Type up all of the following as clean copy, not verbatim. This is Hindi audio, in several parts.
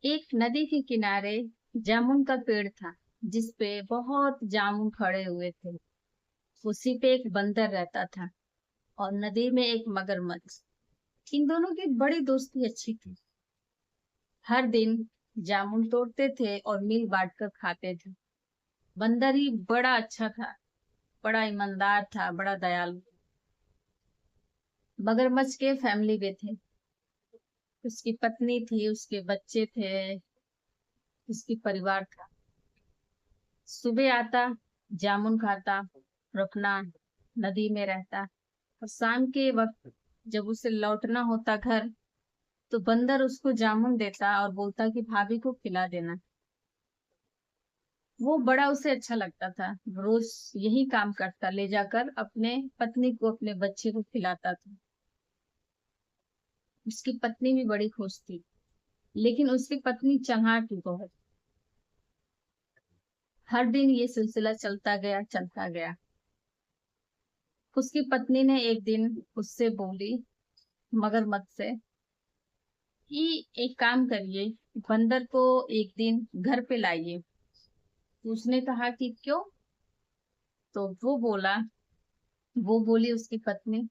एक नदी के किनारे जामुन का पेड़ था जिसपे बहुत जामुन खड़े हुए थे। उसी पे एक बंदर रहता था और नदी में एक मगरमच्छ। इन दोनों की बड़ी दोस्ती अच्छी थी। हर दिन जामुन तोड़ते थे और मिल बांट कर खाते थे। बंदर ही बड़ा अच्छा था, बड़ा ईमानदार था, बड़ा दयालु। मगरमच्छ के फैमिली में थे, उसकी पत्नी थी, उसके बच्चे थे, उसकी परिवार था। सुबह आता, जामुन खाता और अपना नदी में रहता। और शाम के वक्त जब उसे लौटना होता घर, तो बंदर उसको जामुन देता और बोलता कि भाभी को खिला देना। वो बड़ा उसे अच्छा लगता था। रोज यही काम करता, ले जाकर अपने पत्नी को, अपने बच्चे को खिलाता था। उसकी पत्नी भी बड़ी खुश थी, लेकिन उसकी पत्नी चालाक थी बहुत। हर दिन ये सिलसिला चलता गया। उसकी पत्नी ने एक दिन उससे बोली, मगरमच्छ से, कि एक काम करिए, बंदर को एक दिन घर पे लाइए। तो उसने कहा कि क्यों? तो वो बोली उसकी पत्नी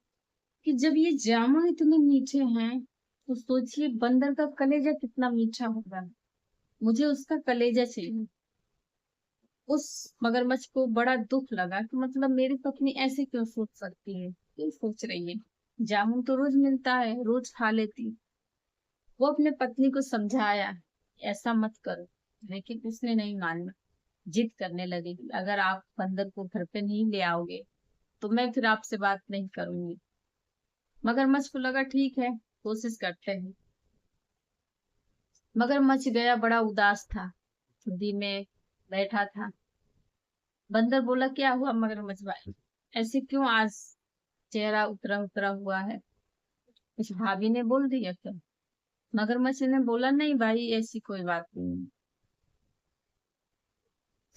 कि जब ये जामुन इतने मीठे हैं, तो सोचिए बंदर का कलेजा कितना मीठा होगा। मुझे उसका कलेजा चाहिए। उस मगरमच्छ को बड़ा दुख लगा कि मतलब मेरी पत्नी ऐसे क्यों सोच सकती है, क्यों सोच रही है। जामुन तो रोज मिलता है, रोज खा लेती। वो अपने पत्नी को समझाया, ऐसा मत करो, लेकिन उसने नहीं माना। जिद करने लगी कि अगर आप बंदर को घर पे नहीं ले आओगे तो मैं फिर आपसे बात नहीं करूंगी। मगरमच्छ को लगा ठीक है, कोशिश करते हैं। मगरमच्छ गया, बड़ा उदास था, नदी में बैठा था। बंदर बोला, क्या हुआ मगरमच्छ भाई, ऐसे क्यों आज चेहरा उतरा उतरा हुआ है? कुछ भाभी ने बोल दिया क्या? मगरमच्छ ने बोला, नहीं भाई, ऐसी कोई बात नहीं।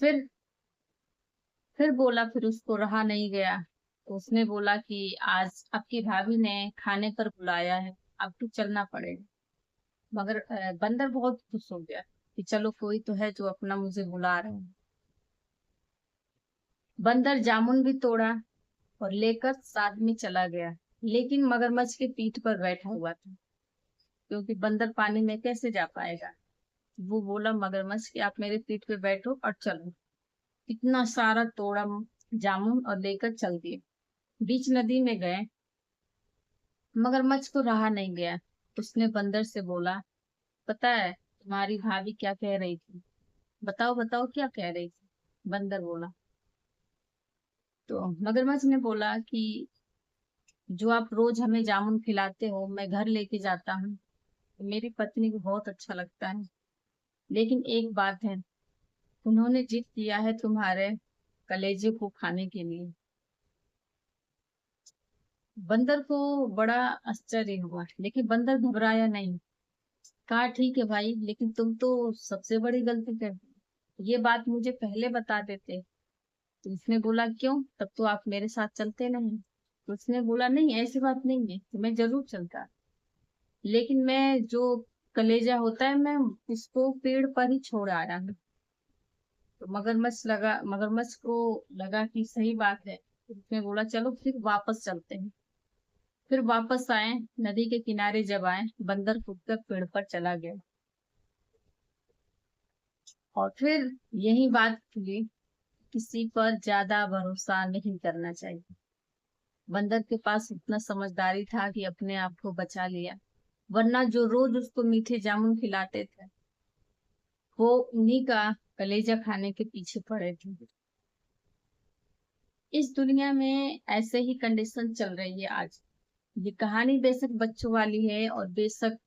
फिर फिर बोला, फिर उसको रहा नहीं गया। तो उसने बोला कि आज आपकी भाभी ने खाने पर बुलाया है, आपको चलना पड़ेगा। मगर बंदर बहुत खुश हो गया कि चलो कोई तो है जो अपना मुझे बुला रहा है। बंदर जामुन भी तोड़ा और लेकर साथ में चला गया, लेकिन मगरमच्छ के पीठ पर बैठा हुआ था, क्योंकि बंदर पानी में कैसे जा पाएगा। वो बोला मगरमच्छ कि आप मेरे पीठ पे बैठो और चलो। इतना सारा तोड़ा जामुन और लेकर चल दिए। बीच नदी में गए, मगरमच्छ को रहा नहीं गया। उसने बंदर से बोला, पता है तुम्हारी भाभी क्या कह रही थी? बताओ बताओ, क्या कह रही थी? बंदर बोला। तो मगरमच्छ ने बोला कि जो आप रोज हमें जामुन खिलाते हो, मैं घर लेके जाता हूँ, तो मेरी पत्नी को बहुत अच्छा लगता है। लेकिन एक बात है, उन्होंने जिद किया है तुम्हारे कलेजे को खाने के लिए। बंदर को बड़ा आश्चर्य हुआ, लेकिन बंदर घबराया नहीं। कहा, ठीक है भाई, लेकिन तुम तो सबसे बड़ी गलती कर दी, ये बात मुझे पहले बता देते। तो उसने बोला, क्यों? तब तो आप मेरे साथ चलते नहीं। तो उसने बोला, नहीं ऐसी बात नहीं है, तो मैं जरूर चलता, लेकिन मैं जो कलेजा होता है, मैं उसको पेड़ पर ही छोड़ आया हूँ। तो मगरमच्छ को लगा कि सही बात है। तो उसने बोला, चलो फिर वापस चलते हैं। फिर वापस आए, नदी के किनारे जब आए, बंदर कूदकर पेड़ पर चला गया। और फिर यही बात खुली, किसी पर ज्यादा भरोसा नहीं करना चाहिए। बंदर के पास इतना समझदारी था कि अपने आप को बचा लिया, वरना जो रोज उसको मीठे जामुन खिलाते थे, वो उन्हीं का कलेजा खाने के पीछे पड़े थे। इस दुनिया में ऐसे ही कंडीशन चल रही है आज। ये कहानी बेशक बच्चों वाली है और बेशक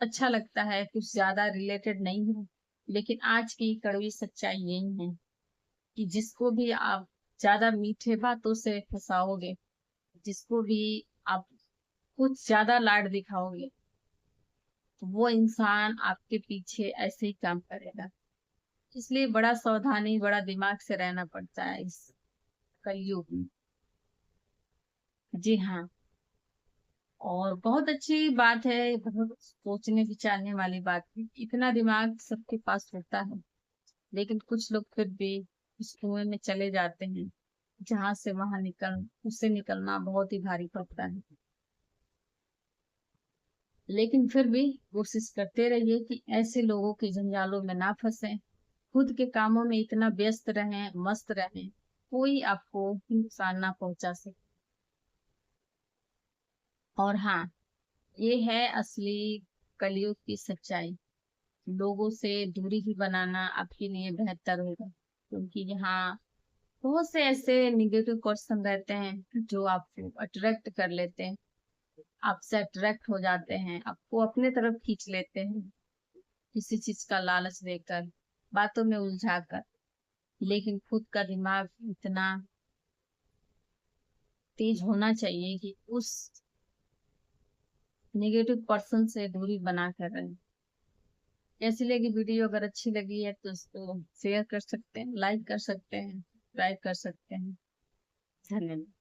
अच्छा लगता है, कुछ ज्यादा रिलेटेड नहीं है, लेकिन आज की कड़वी सच्चाई यही है कि जिसको भी आप ज्यादा मीठे बातों से फंसाओगे, जिसको भी आप कुछ ज्यादा लाड दिखाओगे, तो वो इंसान आपके पीछे ऐसे ही काम करेगा। इसलिए बड़ा सावधानी, बड़ा दिमाग से रहना पड़ता है इस कलयुग में। जी हाँ। और बहुत अच्छी बात है, बहुत सोचने विचारने वाली बात है। इतना दिमाग सबके पास होता है, लेकिन कुछ लोग फिर भी इस कुएं में चले जाते हैं जहां से वहां उससे निकलना बहुत ही भारी पड़ता है। लेकिन फिर भी कोशिश करते रहिए कि ऐसे लोगों के जंजालों में ना फंसे, खुद के कामों में इतना व्यस्त रहें, मस्त रहें, कोई आपको नुकसान ना पहुंचा सके। और हाँ, ये है असली कलयुग की सच्चाई। लोगों से दूरी ही बनाना आपके लिए बेहतर होगा, क्योंकि यहाँ बहुत से ऐसे निगेटिव पर्सन रहते हैं जो आपको अट्रैक्ट कर लेते हैं, आपसे अट्रैक्ट हो जाते हैं, आपको अपने तरफ खींच लेते हैं, किसी चीज का लालच देकर, बातों में उलझा कर। लेकिन खुद का दिमाग इतना तेज होना चाहिए कि उस नेगेटिव पर्सन से दूरी बना कर रहे। कैसी लगी वीडियो? अगर अच्छी लगी है तो उसको शेयर कर सकते हैं, लाइक कर सकते हैं, सब्सक्राइब कर सकते हैं। धन्यवाद।